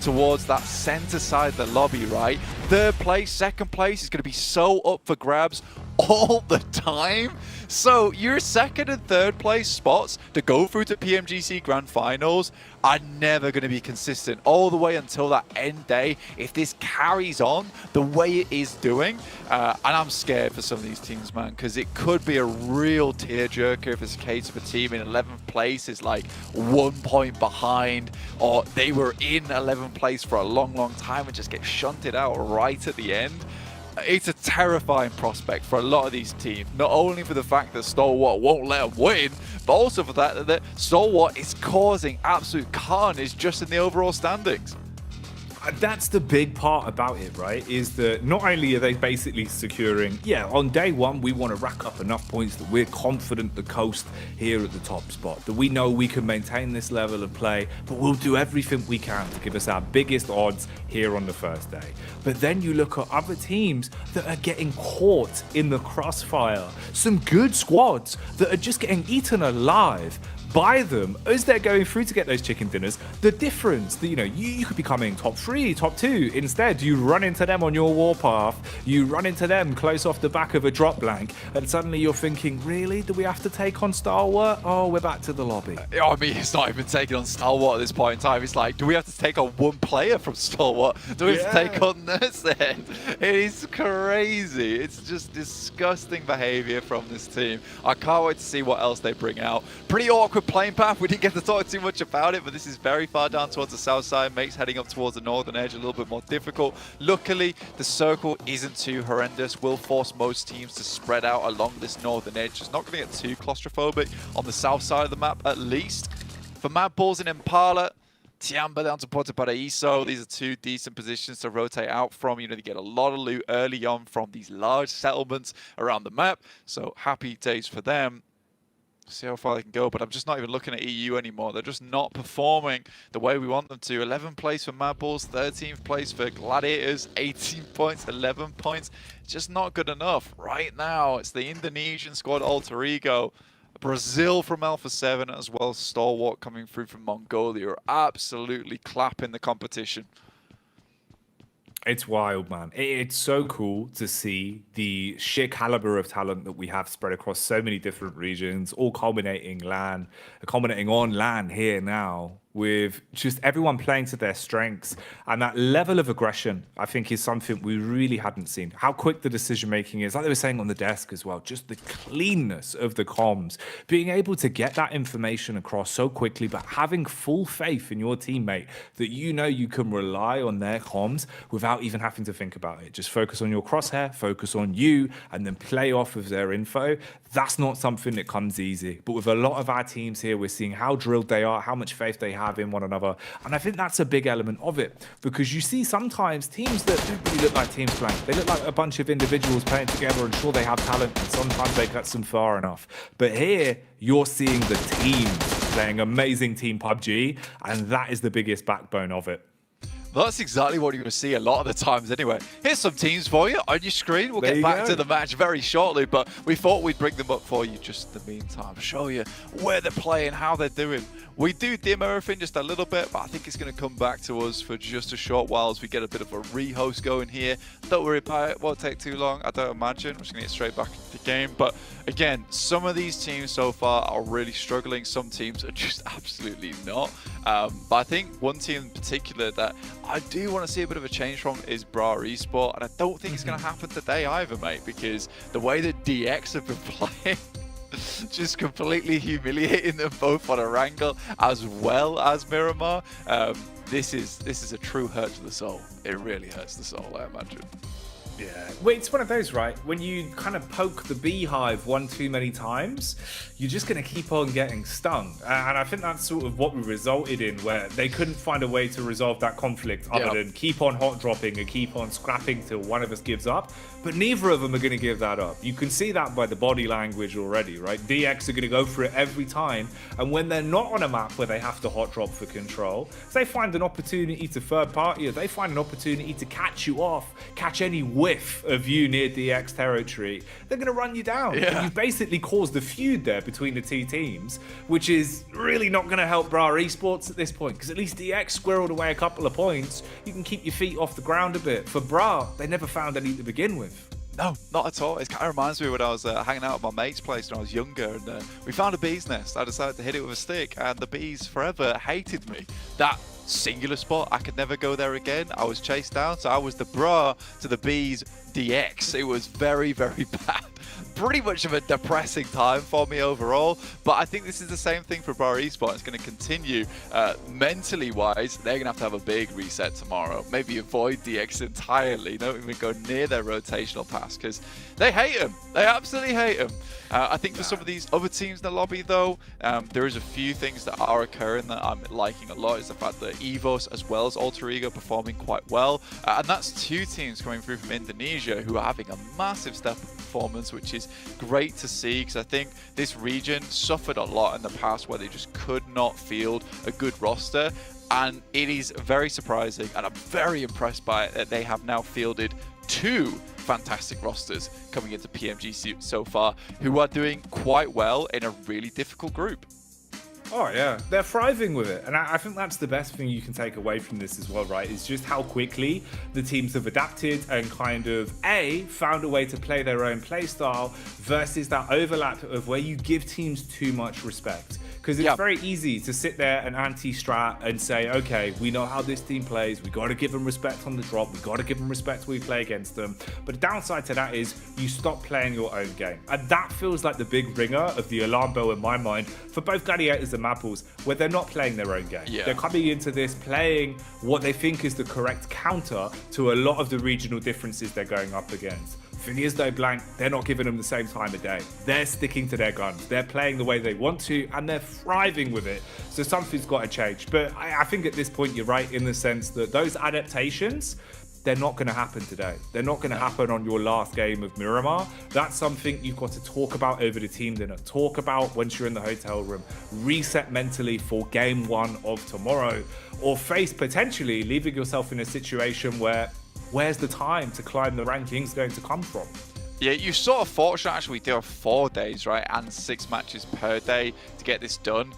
towards that center side of the lobby, right? Third place, second place is going to be so up for grabs all the time. So your second and third place spots to go through to PMGC Grand Finals are never going to be consistent all the way until that end day if this carries on the way it is doing. And I'm scared for some of these teams, man, because it could be a real tearjerker if it's a case of a team in 11th place is like 1 point behind, or they were in 11th place for a long time and just get shunted out right at the end. It's a terrifying prospect for a lot of these teams, not only for the fact that Stalwart won't let them win, but also for that Stalwart is causing absolute carnage just in the overall standings. That's the big part about it, right? Is that not only are they basically securing, yeah, on day one, we want to rack up enough points that we're confident the coast here at the top spot, that we know we can maintain this level of play, but we'll do everything we can to give us our biggest odds here on the first day. But then you look at other teams that are getting caught in the crossfire, some good squads that are just getting eaten alive by them as they're going through to get those chicken dinners. The difference that, you could be coming top 3, top 2. Instead, you run into them on your warpath, you run into them close off the back of a drop blank, and suddenly you're thinking, really? Do we have to take on Stalwart? Oh, we're back to the lobby. I mean, it's not even taking on Stalwart at this point in time. It's like, do we have to take on one player from Stalwart? Do we have to take on Nursehead? It is crazy. It's just disgusting behavior from this team. I can't wait to see what else they bring out. Pretty awkward playing path. We didn't get to talk too much about it, but this is very far down towards the south side, makes heading up towards the northern edge a little bit more difficult. Luckily, the circle isn't too horrendous. Will force most teams to spread out along this northern edge. It's not going to get too claustrophobic on the south side of the map, at least. For Mad Bulls and Impala, Tiamba down to Puerto Paraíso. These are two decent positions to rotate out from. They get a lot of loot early on from these large settlements around the map. So happy days for them. See how far they can go, but I'm just not even looking at EU anymore. They're just not performing the way we want them to. 11th place for Mad Bulls, 13th place for Gladiators, 18 points, 11 points. Just not good enough. Right now, it's the Indonesian squad Alter Ego, Brazil from Alpha 7, as well as Stalwart coming through from Mongolia, are absolutely clapping the competition. It's wild, man. It's so cool to see the sheer caliber of talent that we have spread across so many different regions, all culminating on LAN here now, with just everyone playing to their strengths. And that level of aggression, I think, is something we really hadn't seen. How quick the decision making is, like they were saying on the desk as well, just the cleanness of the comms, being able to get that information across so quickly, but having full faith in your teammate that you can rely on their comms without even having to think about it. Just focus on your crosshair, focus on you, and then play off of their info. That's not something that comes easy. But with a lot of our teams here, we're seeing how drilled they are, how much faith they have in one another. And I think that's a big element of it, because you see sometimes teams that don't really look like teams playing. They look like a bunch of individuals playing together, and sure, they have talent, and sometimes they cut them far enough. But here, you're seeing the teams playing amazing team PUBG, and that is the biggest backbone of it. Well, that's exactly what you're going to see a lot of the times anyway. Here's some teams for you on your screen. We'll get back to the match very shortly, but we thought we'd bring them up for you just in the meantime. Show you where they're playing, how they're doing. We do dim everything just a little bit, but I think it's going to come back to us for just a short while as we get a bit of a rehost going here. Don't worry about it. Won't take too long, I don't imagine. I'm just going to get straight back into the game. But again, some of these teams so far are really struggling. Some teams are just absolutely not. But I think one team in particular that I do want to see a bit of a change from is Bra Esport, and I don't think it's going to happen today either, mate, because the way that DX have been playing, just completely humiliating them both on a wrangle as well as Miramar. This is a true hurt to the soul. It really hurts the soul, I imagine. Yeah, well, it's one of those, right? When you kind of poke the beehive one too many times, you're just going to keep on getting stung. And I think that's sort of what we resulted in, where they couldn't find a way to resolve that conflict other than keep on hot dropping and keep on scrapping till one of us gives up. But neither of them are going to give that up. You can see that by the body language already, right? DX are going to go for it every time. And when they're not on a map where they have to hot drop for control, if they find an opportunity to third party, or they find an opportunity to catch you off, catch any whiff whiff of you near DX territory, they're going to run you down. Yeah. And you've basically caused a feud there between the two teams, which is really not going to help Bra Esports at this point, because at least DX squirreled away a couple of points. You can keep your feet off the ground a bit. For Bra, they never found any to begin with. No, not at all. It kind of reminds me when I was hanging out at my mate's place when I was younger, and we found a bee's nest. I decided to hit it with a stick, and the bees forever hated me. That singular spot, I could never go there again. I was chased down, so I was the Bra to the bees DX. It was very, very bad. Pretty much of a depressing time for me overall, but I think this is the same thing for Bra Esports. It's going to continue mentally wise. They're going to have a big reset tomorrow. Maybe avoid DX entirely. Don't even go near their rotational pass because they hate him. They absolutely hate him. I think for some of these other teams in the lobby, though, there is a few things that are occurring that I'm liking a lot. Is the fact that EVOS as well as Alter Ego performing quite well, and that's two teams coming through from Indonesia who are having a massive step up performance, which is great to see, because I think this region suffered a lot in the past where they just could not field a good roster, and it is very surprising, and I'm very impressed by it that they have now fielded two fantastic rosters coming into PMGC so far, who are doing quite well in a really difficult group. Oh yeah, they're thriving with it, and I think that's the best thing you can take away from this as well, right? Is just how quickly the teams have adapted and kind of found a way to play their own play style versus that overlap of where you give teams too much respect. Because it's very easy to sit there and anti-strat and say, okay, we know how this team plays. We got to give them respect on the drop. We got to give them respect when we play against them. But the downside to that is you stop playing your own game. And that feels like the big ringer of the alarm bell in my mind for both Gladiators and Mapples, where they're not playing their own game. Yeah. They're coming into this playing what they think is the correct counter to a lot of the regional differences they're going up against. Phineas though blank, they're not giving them the same time of day. They're sticking to their guns. They're playing the way they want to, and they're thriving with it. So something's got to change. But I think at this point you're right in the sense that those adaptations, they're not going to happen today. They're not going to happen on your last game of Miramar. That's something you've got to talk about over the team dinner. Talk about once you're in the hotel room. Reset mentally for game one of tomorrow, or face potentially leaving yourself in a situation where where's the time to climb the rankings going to come from? Yeah, you sort of fortunate actually. We do have 4 days, right, and 6 matches per day to get this done.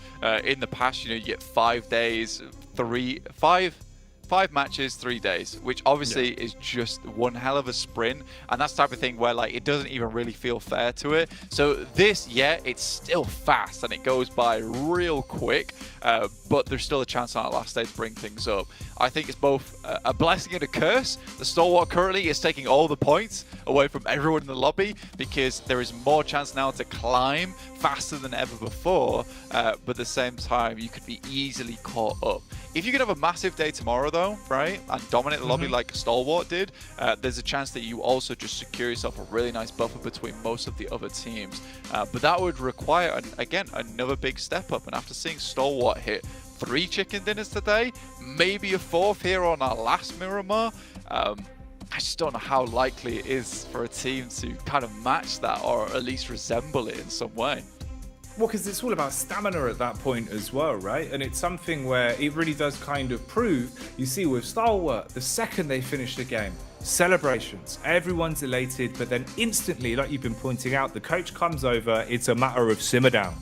In the past, you get 5 days, 5 matches, 3 days, which obviously is just one hell of a sprint, and that's the type of thing where like it doesn't even really feel fair to it. So this, it's still fast and it goes by real quick, but there's still a chance on our last day to bring things up. I think it's both a blessing and a curse. The Stalwart currently is taking all the points away from everyone in the lobby because there is more chance now to climb faster than ever before, but at the same time you could be easily caught up. If you could have a massive day tomorrow though, right, and dominate the lobby like Stalwart did, there's a chance that you also just secure yourself a really nice buffer between most of the other teams. But that would require, again, another big step up. And after seeing Stalwart hit 3 chicken dinners today, maybe a 4th here on our last Miramar, I just don't know how likely it is for a team to kind of match that or at least resemble it in some way. Well, because it's all about stamina at that point as well, right? And it's something where it really does kind of prove, you see with Stalwart, the second they finish the game, celebrations, everyone's elated, but then instantly, like you've been pointing out, the coach comes over, it's a matter of simmer down.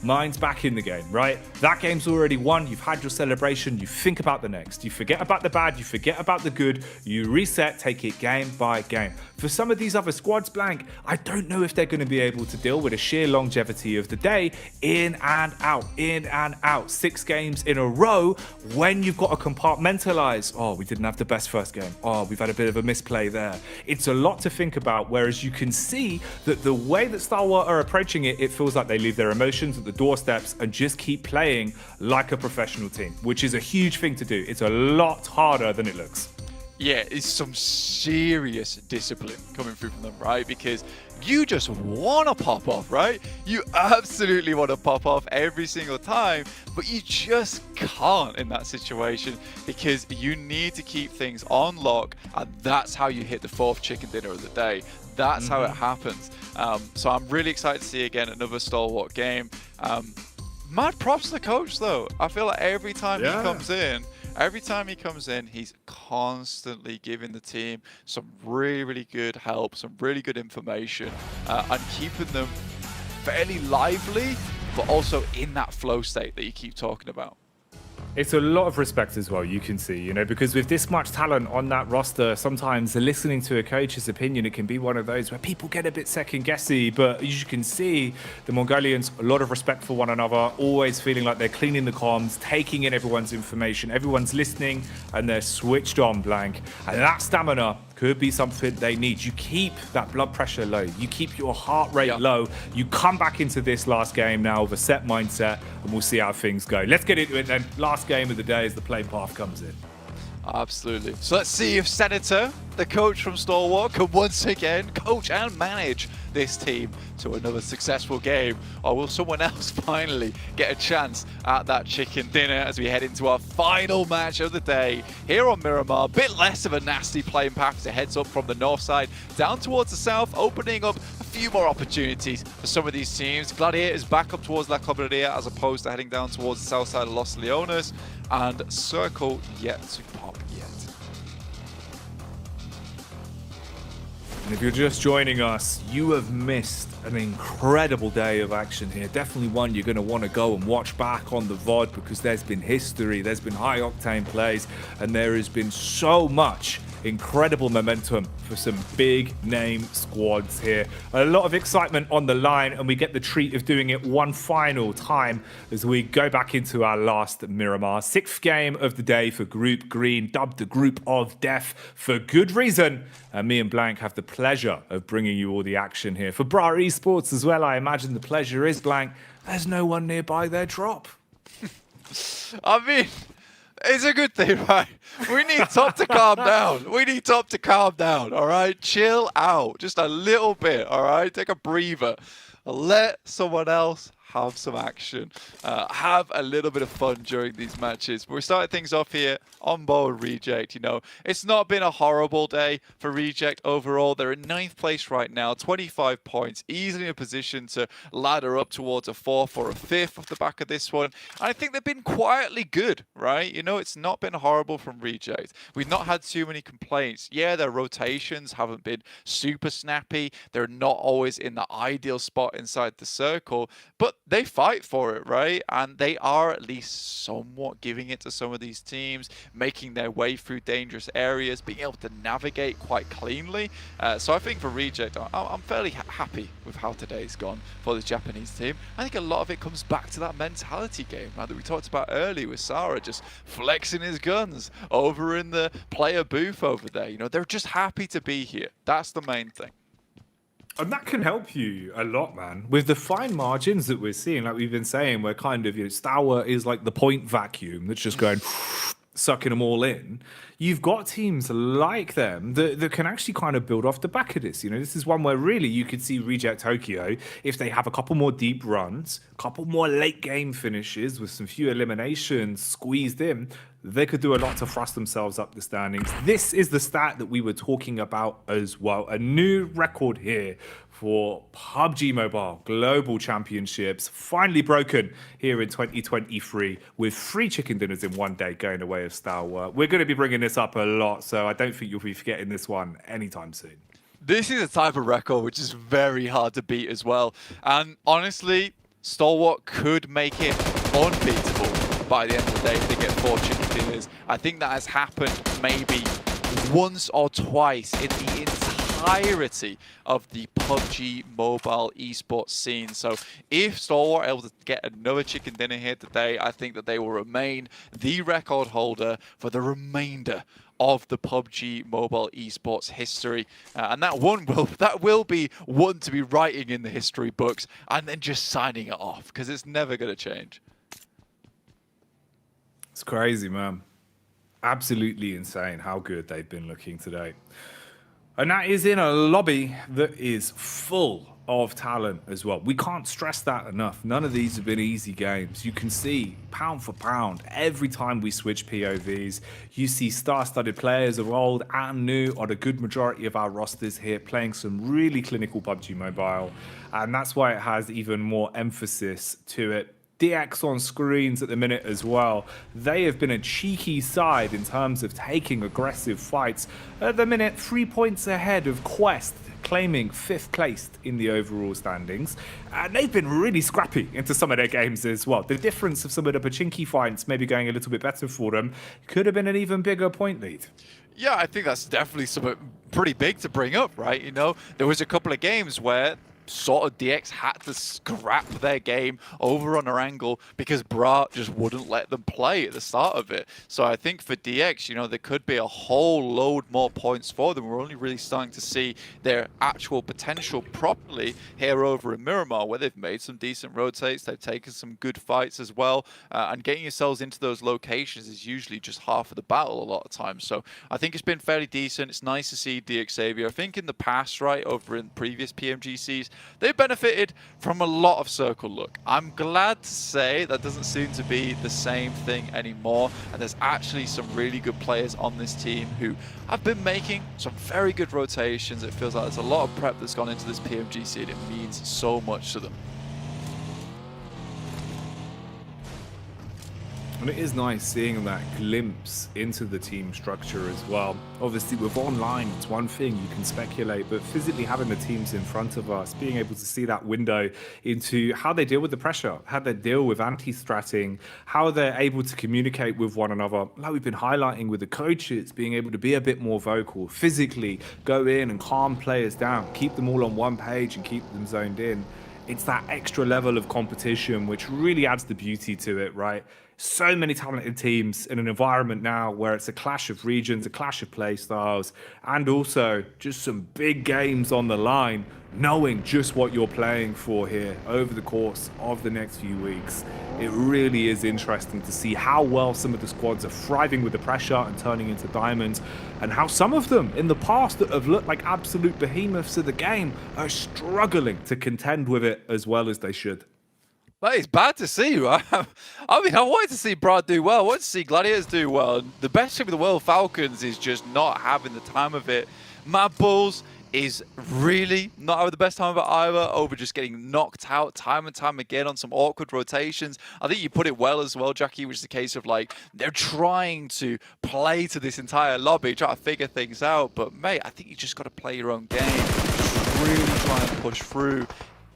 Mind's back in the game, right? That game's already won. You've had your celebration. You think about the next. You forget about the bad. You forget about the good. You reset, take it game by game. For some of these other squads, blank, I don't know if they're going to be able to deal with a sheer longevity of the day, in and out. 6 games in a row when you've got to compartmentalize. Oh, we didn't have the best first game. Oh, we've had a bit of a misplay there. It's a lot to think about, whereas you can see that the way that Stalwart are approaching it, it feels like they leave their emotions at the doorsteps and just keep playing like a professional team, which is a huge thing to do. It's a lot harder than it looks. Yeah, it's some serious discipline coming through from them, right? Because you just want to pop off, right? You absolutely want to pop off every single time, but you just can't in that situation because you need to keep things on lock, and that's how you hit the 4th chicken dinner of the day. That's how it happens. So I'm really excited to see again another Stalwart game. Mad props to the coach though. I feel like every time he comes in, Every time he comes in, he's constantly giving the team some really, really good help, some really good information, and keeping them fairly lively, but also in that flow state that you keep talking about. It's a lot of respect as well, you can see, you know, because with this much talent on that roster, sometimes listening to a coach's opinion, it can be one of those where people get a bit second-guessy. But as you can see, the Mongolians, a lot of respect for one another, always feeling like they're cleaning the comms, taking in everyone's information, everyone's listening, and they're switched on, Blank. And that stamina could be something they need. You keep that blood pressure low. You keep your heart rate low. You come back into this last game now with a set mindset, and we'll see how things go. Let's get into it then. Last game of the day as the play path comes in. Absolutely. So let's see if Senator, the coach from Stalwart, can once again coach and manage this team to another successful game, or will someone else finally get a chance at that chicken dinner as we head into our final match of the day here on Miramar? A bit less of a nasty playing path as it heads up from the north side down towards the south, opening up a few more opportunities for some of these teams. Gladiators back up towards La Cobreria as opposed to heading down towards the south side of Los Leones, and Circle yet to pop yet. And if you're just joining us, you have missed an incredible day of action here. Definitely one you're going to want to go and watch back on the VOD, because there's been history, there's been high octane plays, and there has been so much incredible momentum for some big name squads here. A lot of excitement on the line, and we get the treat of doing it one final time as we go back into our last Miramar. 6th game of the day for Group Green, dubbed the Group of Death for good reason. And me and Blank have the pleasure of bringing you all the action here. For Bra Esports as well, I imagine the pleasure is, Blank, there's no one nearby their drop. I mean, it's a good thing, right? We need Top to calm down. We need Top to calm down, all right? Chill out just a little bit, all right? Take a breather. Let someone else have some action. Have a little bit of fun during these matches. We're starting things off here on board Reject. You know, it's not been a horrible day for Reject overall. They're in 9th place right now, 25 points, easily in a position to ladder up towards a 4th or a 5th off the back of this one. And I think they've been quietly good, right? You know, it's not been horrible from Reject. We've not had too many complaints. Yeah, their rotations haven't been super snappy. They're not always in the ideal spot inside the circle, but they fight for it, right? And they are at least somewhat giving it to some of these teams, making their way through dangerous areas, being able to navigate quite cleanly. So I think for Reject, I'm fairly happy with how today's gone for the Japanese team. I think a lot of it comes back to that mentality game, right, that we talked about earlier with Sara just flexing his guns over in the player booth over there. You know, they're just happy to be here. That's the main thing. And that can help you a lot, man. With the fine margins that we're seeing, like we've been saying, we're kind of, you know, Stalwart is like the point vacuum that's just going sucking them all in. You've got teams like them that can actually kind of build off the back of this. You know, this is one where really you could see Reject Tokyo, if they have a couple more deep runs, a couple more late game finishes with some few eliminations squeezed in, they could do a lot to thrust themselves up the standings. This is the stat that we were talking about as well. A new record here for PUBG Mobile Global Championships, finally broken here in 2023 with 3 chicken dinners in one day going away of Stalwart. We're going to be bringing this up a lot, so I don't think you'll be forgetting this one anytime soon. This is a type of record which is very hard to beat as well. And honestly, Stalwart could make it unbeatable by the end of the day if they get 4 chicken dinners. I think that has happened maybe once or twice in the entirety of the PUBG mobile esports scene. So if Stalwart are able to get another chicken dinner here today, I think that they will remain the record holder for the remainder of the PUBG mobile esports history, and that will be one to be writing in the history books and then just signing it off, because it's never going to change. It's crazy, man. Absolutely insane how good they've been looking today. And that is in a lobby that is full of talent as well. We can't stress that enough. None of these have been easy games. You can see pound for pound, every time we switch POVs, you see star-studded players of old and new on a good majority of our rosters here playing some really clinical PUBG Mobile. And that's why it has even more emphasis to it. DX on screens at the minute as well. They have been a cheeky side in terms of taking aggressive fights. At the minute, 3 points ahead of Quest, claiming 5th place in the overall standings. And they've been really scrappy into some of their games as well. The difference of some of the Pachinki fights maybe going a little bit better for them could have been an even bigger point lead. Yeah, I think that's definitely something pretty big to bring up, right? You know, there was a couple of games where sort of DX had to scrap their game over on their angle because Bra just wouldn't let them play at the start of it. So I think for DX, you know, there could be a whole load more points for them. We're only really starting to see their actual potential properly here over in Miramar, where they've made some decent rotates, they've taken some good fights as well, and getting yourselves into those locations is usually just half of the battle a lot of times. So I think it's been fairly decent. It's nice to see DX Xavier. I think in the past, right, over in previous PMGCs, they benefited from a lot of circle look. I'm glad to say that doesn't seem to be the same thing anymore, and there's actually some really good players on this team who have been making some very good rotations. It feels like there's a lot of prep that's gone into this PMGC, and it means so much to them. And it is nice seeing that glimpse into the team structure as well. Obviously, with online, it's one thing, you can speculate, but physically having the teams in front of us, being able to see that window into how they deal with the pressure, how they deal with anti-stratting, how they're able to communicate with one another, like we've been highlighting with the coaches, being able to be a bit more vocal, physically go in and calm players down, keep them all on one page and keep them zoned in. It's that extra level of competition which really adds the beauty to it, right? So many talented teams in an environment now where it's a clash of regions, a clash of play styles, and also just some big games on the line, knowing just what you're playing for here over the course of the next few weeks. It really is interesting to see how well some of the squads are thriving with the pressure and turning into diamonds, and how some of them in the past that have looked like absolute behemoths of the game are struggling to contend with it as well as they should. That is bad to see, right? I mean, I wanted to see Brad do well. I wanted to see Gladiators do well. The best team in the world, Falcons, is just not having the time of it. Mad Bulls is really not having the best time of it either, over just getting knocked out time and time again on some awkward rotations. I think you put it well as well, Jackie, which is the case of, like, they're trying to play to this entire lobby, try to figure things out. But, mate, I think you just got to play your own game. Just really try and push through.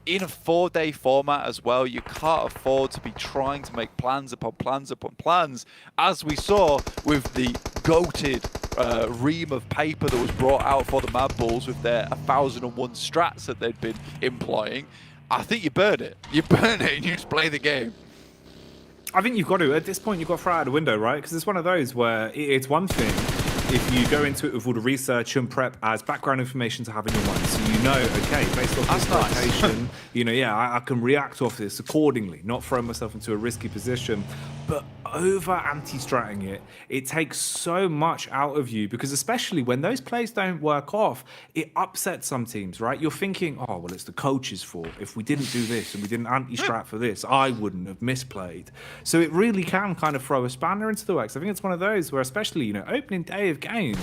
In a 4-day format as well, you can't afford to be trying to make plans upon plans upon plans, as we saw with the goated ream of paper that was brought out for the Mad Bulls with their 1001 strats that they'd been employing. I think you burn it. You burn it and you just play the game. I think you've got to, at this point, you've got to throw it out the window, right? Because it's one of those where it's one thing if you go into it with all the research and prep as background information to have in your mind, so you know, okay, based off this location, you know, yeah, I can react off this accordingly, not throw myself into a risky position. But over anti-stratting it, it takes so much out of you, because especially when those plays don't work off, it upsets some teams, right? You're thinking, oh, well, it's the coach's fault. If we didn't do this and we didn't anti-strat for this, I wouldn't have misplayed. So it really can kind of throw a spanner into the works. I think it's one of those where, especially, you know, opening day of games,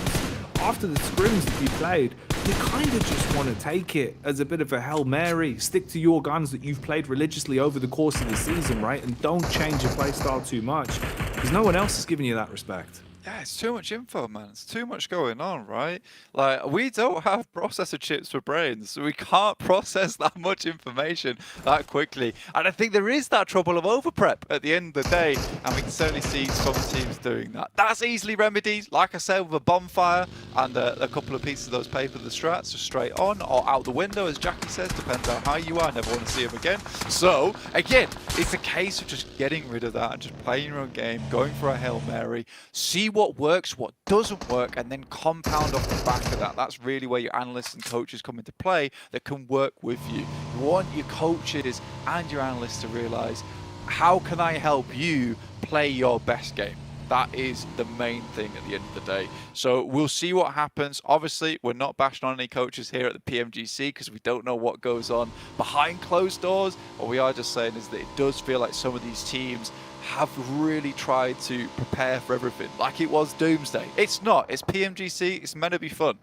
after the scrims that you played, you kind of just want to take it as a bit of a Hail Mary, stick to your guns that you've played religiously over the course of the season, right? And don't change your play style too much, because no one else is giving you that respect. Yeah, it's too much info, man. It's too much going on, right? Like, we don't have processor chips for brains, so we can't process that much information that quickly. And I think there is that trouble of overprep at the end of the day, and we can certainly see some teams doing that. That's easily remedied, like I said, with a bonfire and a couple of pieces of those paper, the strats, just straight on or out the window, as Jackie says, depends on how you are. Never want to see them again. So, again, it's a case of just getting rid of that and just playing your own game, going for a Hail Mary, see what works, what doesn't work, and then compound off the back of that. That's really where your analysts and coaches come into play that can work with you. You want your coaches and your analysts to realize, how can I help you play your best game? That is the main thing at the end of the day. So we'll see what happens. Obviously, we're not bashing on any coaches here at the PMGC because we don't know what goes on behind closed doors. What we are just saying is that it does feel like some of these teams have really tried to prepare for everything, like it was Doomsday. It's not. It's PMGC. It's meant to be fun.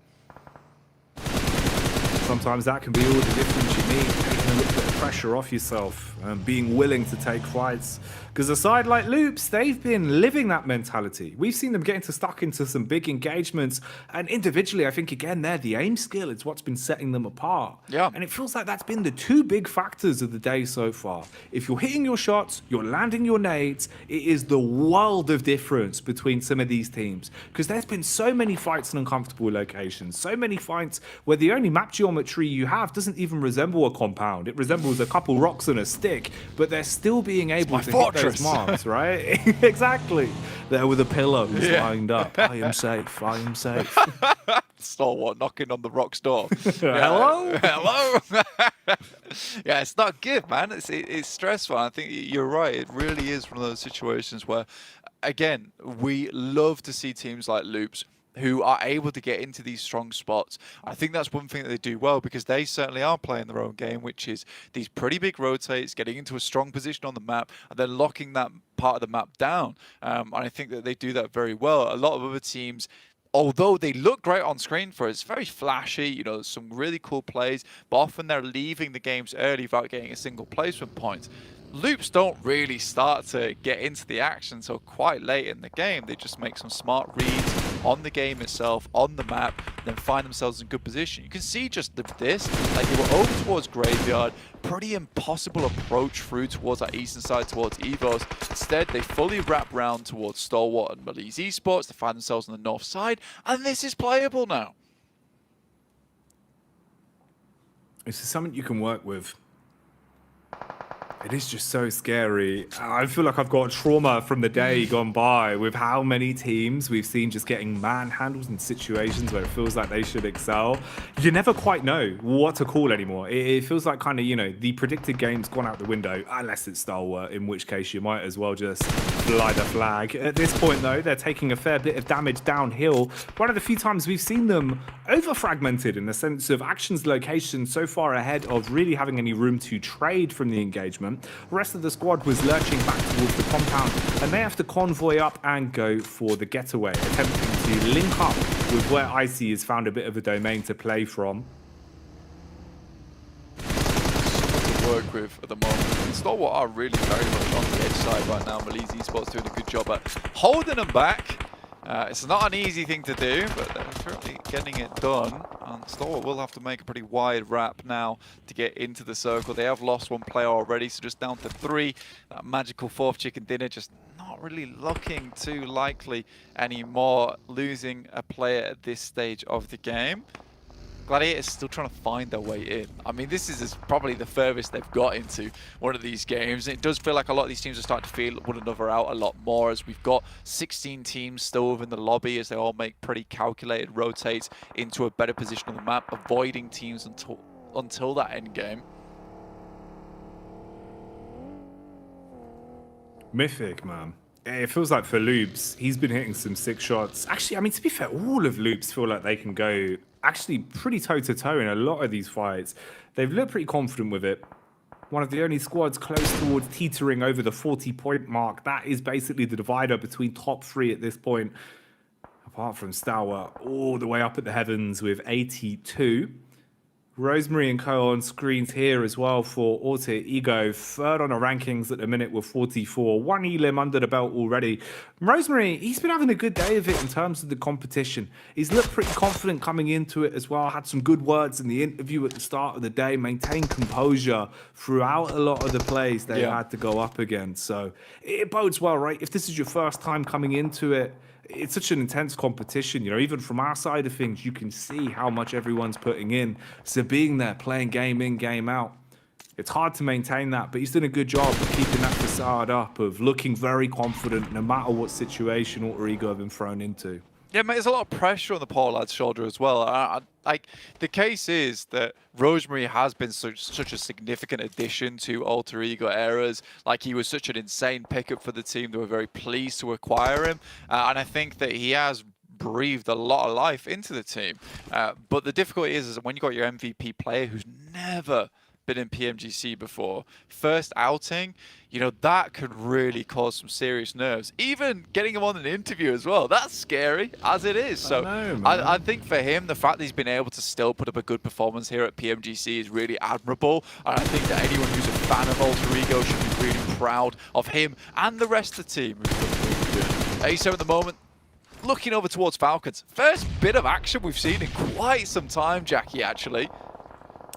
Sometimes that can be all the difference you need. Taking a little bit of pressure off yourself and being willing to take fights. Because a side like Loops, they've been living that mentality. We've seen them getting stuck into some big engagements. And individually, I think, again, the aim skill is what's been setting them apart. Yeah. And it feels like that's been the two big factors of the day so far. If you're hitting your shots, you're landing your nades, it is the world of difference between some of these teams. Because there's been so many fights in uncomfortable locations, so many fights where the only map geometry you have doesn't even resemble a compound. It resembles a couple rocks and a stick, but they're still being able to hit those marks, right? Exactly. There with the pillows lined up. I am safe. I am safe. Stalwart knocking on the rock's door. Hello? Hello? Yeah, it's not good, man. It's stressful. I think you're right. It really is one of those situations where, again, we love to see teams like Loops who are able to get into these strong spots. I think that's one thing that they do well, because they certainly are playing their own game, which is these pretty big rotates, getting into a strong position on the map, and then locking that part of the map down. And I think that they do that very well. A lot of other teams, although they look great on screen for us, very flashy, you know, some really cool plays, but often they're leaving the games early without getting a single placement point. Loops don't really start to get into the action until quite late in the game. They just make some smart reads on the game itself, on the map, then find themselves in good position. You can see just this, like they were over towards Graveyard, pretty impossible approach through towards that eastern side towards Evos. Instead, they fully wrap round towards Stalwart and Malice Esports to find themselves on the north side, and this is playable now. This is something you can work with. It is just so scary. I feel like I've got trauma from the day gone by with how many teams we've seen just getting manhandled in situations where it feels like they should excel. You never quite know what to call anymore. It feels like kind of, you know, the predicted game's gone out the window, unless it's Stalwart, in which case you might as well just fly the flag. At this point, though, they're taking a fair bit of damage downhill. One of the few times we've seen them over-fragmented in the sense of actions location so far ahead of really having any room to trade from the engagement. The rest of the squad was lurching back towards the compound, and they have to convoy up and go for the getaway, attempting to link up with where Icy has found a bit of a domain to play from. To work with at the moment. Stalwart are really very much on the edge side right now. Malice Esports doing a good job at holding them back. It's not an easy thing to do, but they're certainly getting it done. And Stalwart will have to make a pretty wide wrap now to get into the circle. They have lost one player already, so just down to 3. That magical 4th chicken dinner just not really looking too likely anymore, losing a player at this stage of the game. Gladiators still trying to find their way in. I mean, this is probably the furthest they've got into one of these games. It does feel like a lot of these teams are starting to feel one another out a lot more, as we've got 16 teams still within the lobby as they all make pretty calculated rotates into a better position on the map, avoiding teams until that end game. Mythic, man. It feels like for Loops, he's been hitting some sick shots. Actually, I mean, to be fair, all of Loops feel like they can go actually pretty toe-to-toe in a lot of these fights. They've looked pretty confident with it. One of the only squads close towards teetering over the 40-point mark. That is basically the divider between top 3 at this point. Apart from Stalwart, all the way up at the heavens with 82. Rosemary and Co on screens here as well for Alter Ego. 3rd on the rankings at the minute with 44. 1 elim under the belt already. Rosemary, he's been having a good day of it in terms of the competition. He's looked pretty confident coming into it as well. Had some good words in the interview at the start of the day. Maintained composure throughout a lot of the plays they had to go up against. So it bodes well, right? If this is your first time coming into it, it's such an intense competition, you know, even from our side of things, you can see how much everyone's putting in. So being there, playing game in, game out, it's hard to maintain that, but he's done a good job of keeping that facade up, of looking very confident no matter what situation Alter Ego have been thrown into. Yeah, mate, there's a lot of pressure on the poor lad's shoulder as well. Like, the case is that Rosemary has been such a significant addition to Alter Ego eras. Like, he was such an insane pickup for the team. They were very pleased to acquire him. And I think that he has breathed a lot of life into the team. But the difficulty is that when you got your MVP player who's never been in PMGC before. First outing, you know, that could really cause some serious nerves. Even getting him on an interview as well, that's scary as it is. So I think for him, the fact that he's been able to still put up a good performance here at PMGC is really admirable. And I think that anyone who's a fan of Alter Ego should be really proud of him and the rest of the team. 87 at the moment. Looking over towards Falcons. First bit of action we've seen in quite some time, Jackie, actually.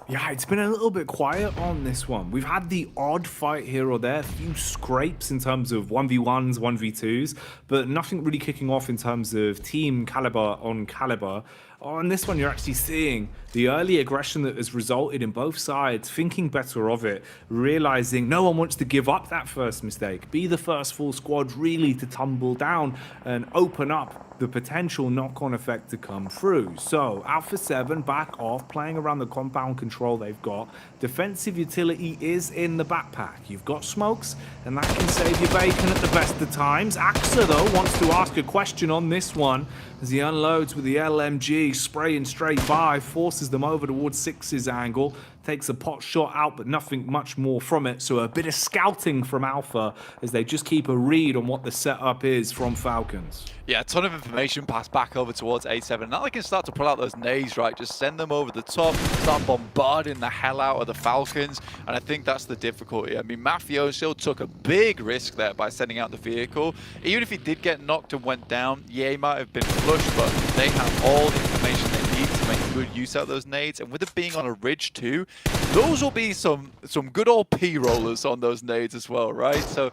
Yeah, it's been a little bit quiet on this one. We've had the odd fight here or there, a few scrapes in terms of 1v1s, 1v2s, but nothing really kicking off in terms of team caliber on caliber. On this one, you're actually seeing the early aggression that has resulted in both sides thinking better of it, realizing no one wants to give up that first mistake, be the first full squad really to tumble down and open up the potential knock-on effect to come through. So Alpha 7 back off, playing around the compound control they've got. Defensive utility is in the backpack. You've got smokes, and that can save your bacon at the best of times. Axa, though, wants to ask a question on this one as he unloads with the LMG, spraying straight by, forces them over towards Six's angle, takes a pot shot out, but nothing much more from it. So a bit of scouting from Alpha as they just keep a read on what the setup is from Falcons. Yeah, a ton of information passed back over towards 87. Now they can start to pull out those nades, right? Just send them over the top, start bombarding the hell out of the Falcons. And I think that's the difficulty. I mean, Mafioso took a big risk there by sending out the vehicle. Even if he did get knocked and went down, yeah, he might have been flushed, but they have all the information they need to make good use out of those nades. And with it being on a ridge too, those will be some good old P-rollers on those nades as well, right? So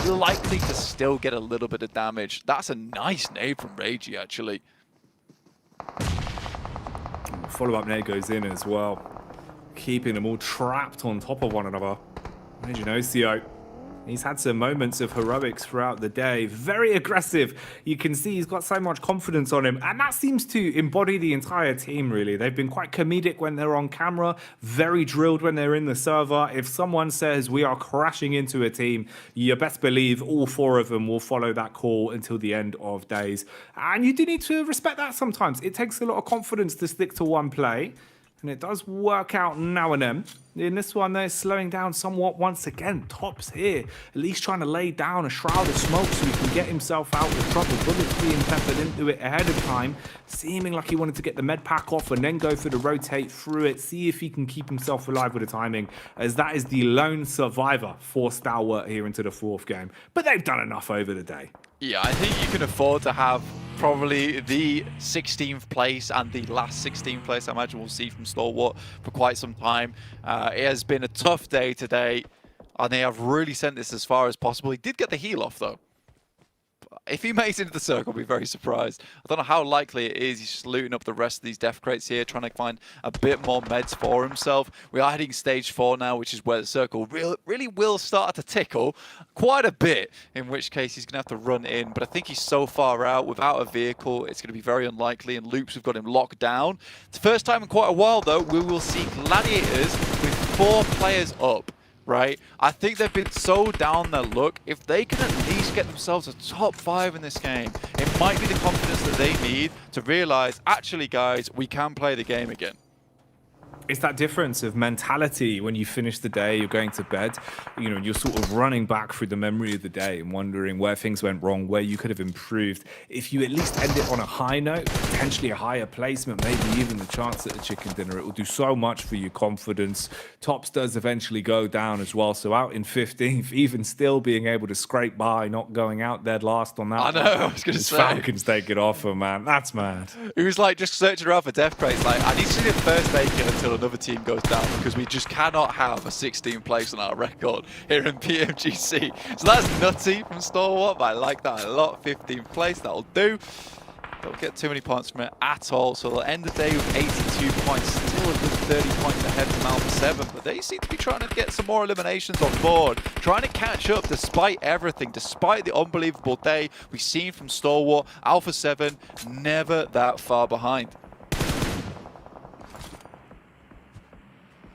you're likely to still get a little bit of damage. That's a nice nade from Ragey, actually. Follow-up nade goes in as well, keeping them all trapped on top of one another. As you know, CO, he's had some moments of heroics throughout the day. Very aggressive. You can see he's got so much confidence on him. And that seems to embody the entire team, really. They've been quite comedic when they're on camera, very drilled when they're in the server. If someone says we are crashing into a team, you best believe all four of them will follow that call until the end of days. And you do need to respect that sometimes. It takes a lot of confidence to stick to one play. And it does work out now and then. In this one, they're slowing down somewhat once again. Tops here, at least trying to lay down a shroud of smoke so he can get himself out of trouble. Bullets being peppered into it ahead of time, seeming like he wanted to get the med pack off and then go for the rotate through it, see if he can keep himself alive with the timing, as that is the lone survivor for Stalwart here into the fourth game. But they've done enough over the day. Yeah, I think you can afford to have probably the 16th place and the last 16th place I imagine we'll see from Stalwart for quite some time. It has been a tough day today, and they have really sent this as far as possible. He did get the heal off, though. If he makes it into the circle, I'll be very surprised. I don't know how likely it is. He's just looting up the rest of these death crates here, trying to find a bit more meds for himself. We are heading stage 4 now, which is where the circle really will start to tickle quite a bit, in which case he's going to have to run in. But I think he's so far out without a vehicle, it's going to be very unlikely. And Loops, we've got him locked down. It's the first time in quite a while, though, we will see Gladiators with 4 players up. Right? I think they've been so down their luck. If they can at least get themselves a top 5 in this game, it might be the confidence that they need to realize, actually, guys, we can play the game again. It's that difference of mentality when you finish the day, you're going to bed, you know, you're sort of running back through the memory of the day and wondering where things went wrong, where you could have improved. If you at least end it on a high note, potentially a higher placement, maybe even the chance at a chicken dinner, it will do so much for your confidence. Tops does eventually go down as well, so out in 15th, even still being able to scrape by, not going out dead last on that. I know, I was going to say. Falcons take it off him, man. That's mad. He was like just searching around for death crates, like, I need to see the first bacon until another team goes down, because we just cannot have a 16th place on our record here in PMGC. So that's nutty from Stalwart, but I like that a lot. 15th place, that'll do. Don't get too many points from it at all. So they'll end the day with 82 points, still a good 30 points ahead from Alpha 7, but they seem to be trying to get some more eliminations on board, trying to catch up despite everything, despite the unbelievable day we've seen from Stalwart. Alpha 7 never that far behind.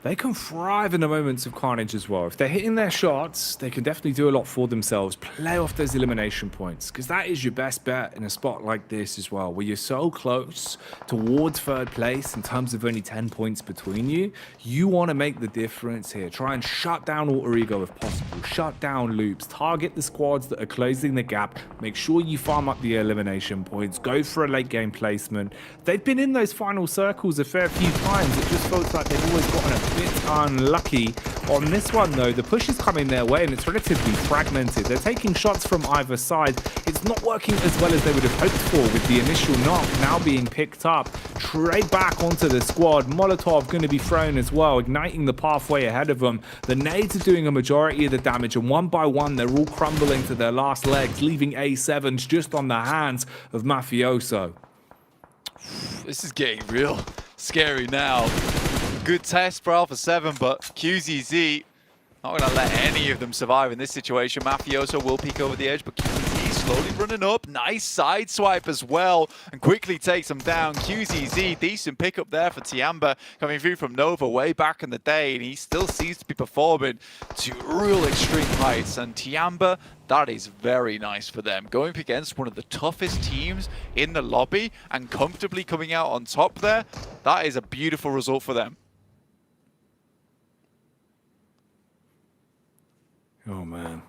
they can thrive in the moments of carnage as well. If they're hitting their shots, they can definitely do a lot for themselves. Play off those elimination points, because that is your best bet in a spot like this as well, where you're so close towards third place in terms of only 10 points between you. You want to make the difference here. Try and shut down Alter Ego if possible. Shut down loops. Target the squads that are closing the gap. Make sure you farm up the elimination points. Go for a late game placement. They've been in those final circles a fair few times. It just feels like they've always gotten a bit unlucky. On this one though, the push is coming their way and it's relatively fragmented. They're taking shots from either side. It's not working as well as they would have hoped for, with the initial knock now being picked up. Trade back onto the squad. Molotov going to be thrown as well, igniting the pathway ahead of them. The nades are doing a majority of the damage, and one by one they're all crumbling to their last legs, leaving A7s just on the hands of Mafioso. This is getting real scary now. Good test for Alpha 7, but QZZ not going to let any of them survive in this situation. Mafioso will peek over the edge, but QZZ slowly running up. Nice side swipe as well, and quickly takes them down. QZZ, decent pickup there for Tiamba, coming through from Nova way back in the day, and he still seems to be performing to real extreme heights. And Tiamba, that is very nice for them. Going up against one of the toughest teams in the lobby and comfortably coming out on top there, that is a beautiful result for them. Oh man,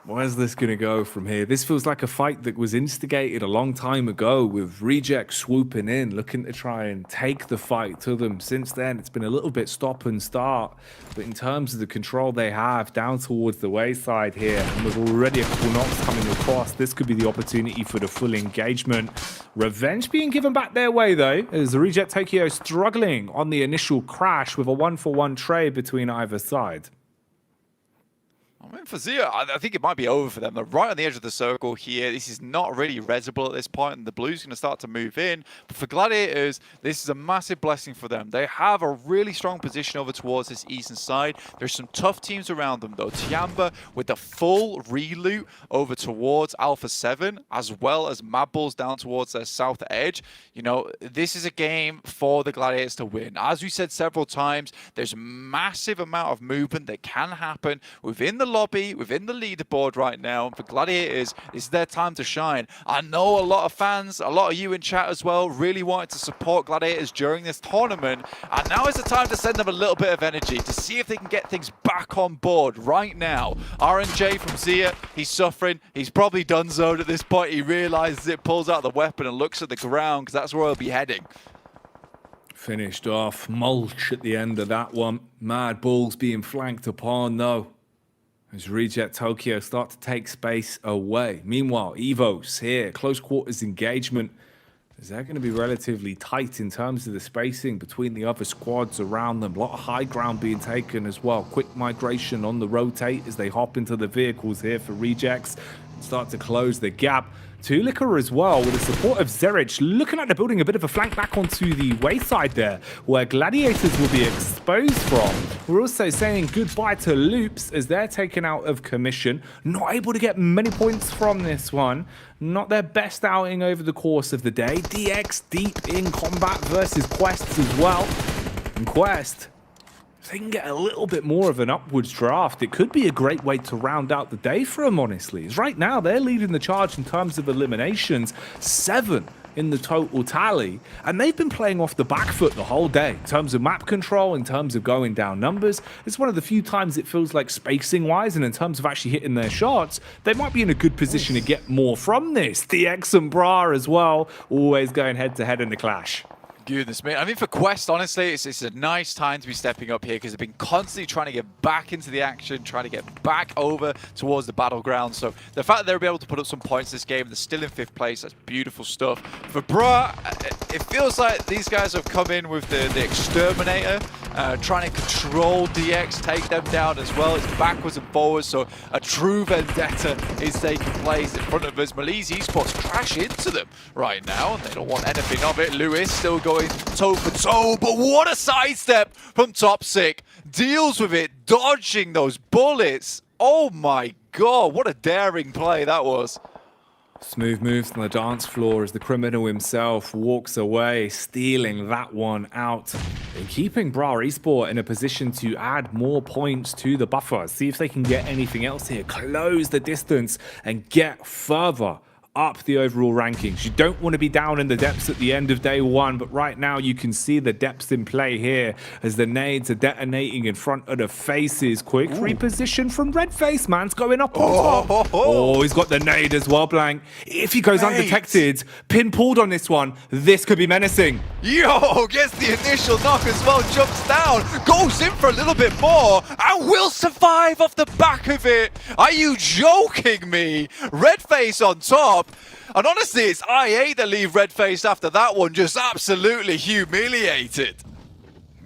where's this gonna go from here? This feels like a fight that was instigated a long time ago, with Reject swooping in, looking to try and take the fight to them. Since then, it's been a little bit stop and start, but in terms of the control they have down towards the wayside here, and with already a couple knocks coming across, this could be the opportunity for the full engagement. Revenge being given back their way though, as the Reject Tokyo struggling on the initial crash with a 1-for-1 trade between either side. I mean, for Zia, I think it might be over for them. They're right on the edge of the circle here. This is not really reasable at this point, and the Blues going to start to move in. But for Gladiators, this is a massive blessing for them. They have a really strong position over towards this eastern side. There's some tough teams around them, though. Tiamba with the full reloot over towards Alpha 7, as well as Mad Bulls down towards their south edge. You know, this is a game for the Gladiators to win. As we said several times, there's a massive amount of movement that can happen within the lobby, within the leaderboard right now. And for Gladiators, it's their time to shine. I know a lot of fans, a lot of you in chat as well, really wanted to support Gladiators during this tournament. And now is the time to send them a little bit of energy to see if they can get things back on board right now. RNJ from Zia, he's suffering. He's probably done zoned at this point. He realizes it, pulls out the weapon and looks at the ground, because that's where he'll be heading. Finished off. Mulch at the end of that one. Mad Bulls being flanked upon though, as Reject Tokyo start to take space away. Meanwhile, Evos here, close quarters engagement. Is that going to be relatively tight in terms of the spacing between the other squads around them? A lot of high ground being taken as well. Quick migration on the rotate as they hop into the vehicles here for Rejects. Start to close the gap. Tulika as well, with the support of Zerich, looking like they're building a bit of a flank back onto the wayside there, where Gladiators will be exposed from. We're also saying goodbye to Loops as they're taken out of commission. Not able to get many points from this one. Not their best outing over the course of the day. DX deep in combat versus Quests as well. And Quest, if they can get a little bit more of an upwards draft, it could be a great way to round out the day for them, honestly. As right now, they're leading the charge in terms of eliminations, 7 in the total tally, and they've been playing off the back foot the whole day in terms of map control, in terms of going down numbers. It's one of the few times it feels like spacing-wise, and in terms of actually hitting their shots, they might be in a good position to get more from this. DX and Bra as well, always going head-to-head in the clash. Goodness me. I mean, for Quest, honestly, it's a nice time to be stepping up here, because they've been constantly trying to get back into the action, trying to get back over towards the battleground. So the fact that they'll be able to put up some points this game, they're still in 5th place, that's beautiful stuff. For Bra, it feels like these guys have come in with the Exterminator, trying to control DX, take them down as well. It's backwards and forwards, so a true vendetta is taking place in front of us. Malise Esports crash into them right now, and they don't want anything of it. Lewis still going toe for toe, but what a sidestep from Toxic. Deals with it, dodging those bullets. Oh my god, what a daring play that was. Smooth moves on the dance floor as the criminal himself walks away, stealing that one out. And keeping Bra Esport in a position to add more points to the buffer. See if they can get anything else here. Close the distance and get further up the overall rankings. You don't want to be down in the depths at the end of day one, but right now you can see the depths in play here as the nades are detonating in front of the faces. Quick reposition from Redface. Man's going up on top. Oh, he's got the nade as well, Blank. If he goes undetected, pin pulled on this one, this could be menacing. Yo, gets the initial knock as well, jumps down, goes in for a little bit more, and will survive off the back of it. Are you joking me? Redface on top. And honestly, it's IA that leave Redface after that one just absolutely humiliated.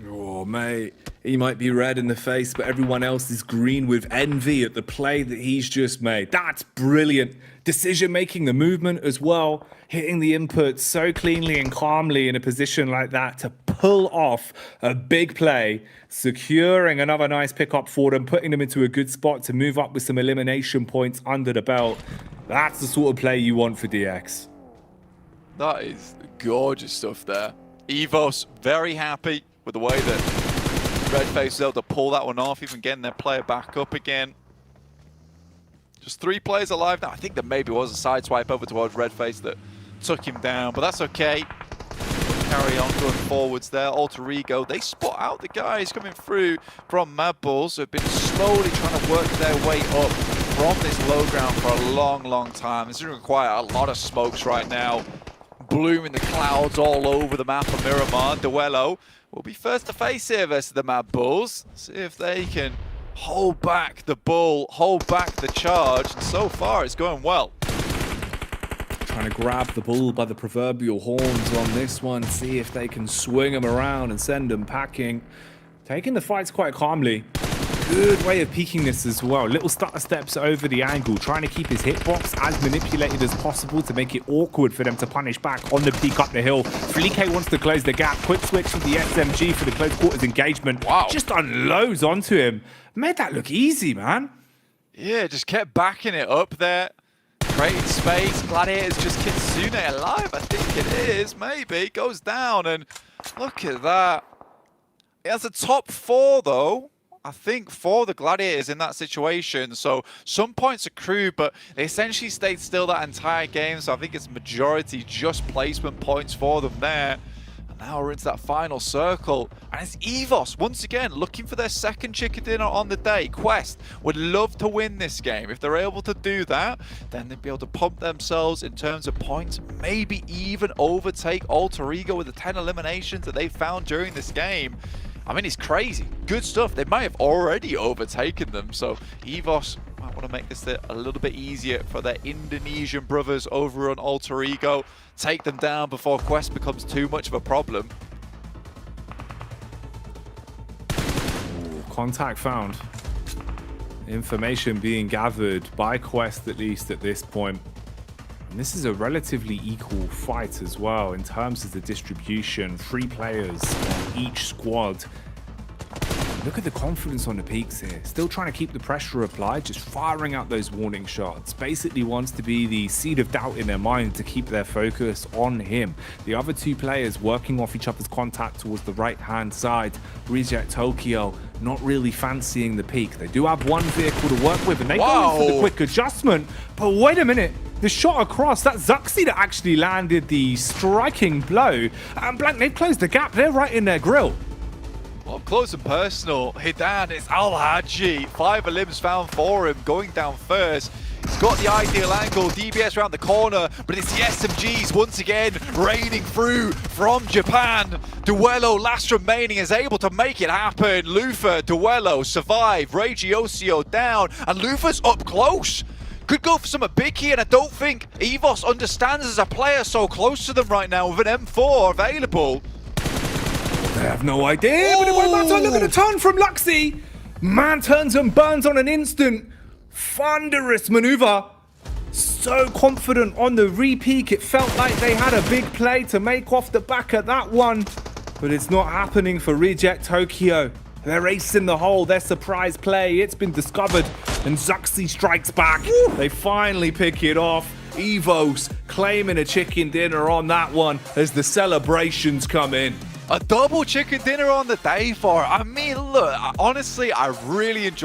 Oh, mate. He might be red in the face, but everyone else is green with envy at the play that he's just made. That's brilliant. Decision-making, the movement as well. Hitting the input so cleanly and calmly in a position like that to pull off a big play, securing another nice pickup for them, putting them into a good spot to move up with some elimination points under the belt. That's the sort of play you want for DX. That is gorgeous stuff there. Evos very happy with the way that Redface was able to pull that one off, even getting their player back up again. Just 3 players alive now. I think there maybe was a side swipe over towards Redface that took him down, but that's okay. Carry on going forwards there. Alter Ego, they spot out the guys coming through from Mad Bulls who have been slowly trying to work their way up from this low ground for a long time. This is going to require a lot of smokes right now. Blooming the clouds all over the map of Miramar. Duello will be first to face here versus the Mad Bulls. See if they can hold back the bull, hold back the charge. And so far, it's going well. Trying to grab the bull by the proverbial horns on this one. See if they can swing him around and send him packing. Taking the fights quite calmly. Good way of peeking this as well. Little stutter steps over the angle, trying to keep his hitbox as manipulated as possible to make it awkward for them to punish back on the peak up the hill. Fleek wants to close the gap. Quick switch with the SMG for the close quarters engagement. Wow. Just unloads onto him. Made that look easy, man. Yeah, just kept backing it up there. Creating space. Gladiator's just Kitsune alive, I think it is. Maybe. Goes down, and look at that. It has a top 4, though. I think for the Gladiators in that situation. So some points accrued, but they essentially stayed still that entire game. So I think it's majority just placement points for them there. And now we're into that final circle. And it's Evos, once again, looking for their second chicken dinner on the day. Quest would love to win this game. If they're able to do that, then they'd be able to pump themselves in terms of points, maybe even overtake Alter Ego with the 10 eliminations that they found during this game. I mean, it's crazy. Good stuff. They might have already overtaken them. So Evos might want to make this a little bit easier for their Indonesian brothers over on Alter Ego. Take them down before Quest becomes too much of a problem. Ooh, contact found. Information being gathered by Quest, at least at this point. And this is a relatively equal fight as well in terms of the distribution. 3 players on each squad. Look at the confidence on the peaks here. Still trying to keep the pressure applied, just firing out those warning shots. Basically wants to be the seed of doubt in their mind to keep their focus on him. The other 2 players working off each other's contact towards the right-hand side. Reject Tokyo not really fancying the peak. They do have 1 vehicle to work with, and they go in for the quick adjustment. But wait a minute. The shot across, that's Zuxi that actually landed the striking blow. And Blank, they've closed the gap. They're right in their grill. Well, close and personal. Hidan, it's Al-Haji. 5 limbs found for him, going down first. He's got the ideal angle, DBS around the corner, but it's the SMGs once again raining through from Japan. Duello, last remaining, is able to make it happen. Lufa, Duello, survive. Regiosio down, and Lufa's up close. Could go for something big here, and I don't think Evos understands as a player so close to them right now with an M4 available. They have no idea, but it won't matter. Look at the turn from Luxy. Man turns and burns on an instant. Thunderous maneuver. So confident on the re-peak. It felt like they had a big play to make off the back of that one. But it's not happening for Reject Tokyo. They're ace in the hole. Their surprise play, it's been discovered. And Zuxi strikes back. They finally pick it off. Evos claiming a chicken dinner on that one as the celebrations come in. A double chicken dinner on the day for it. I mean, look, honestly, I really enjoyed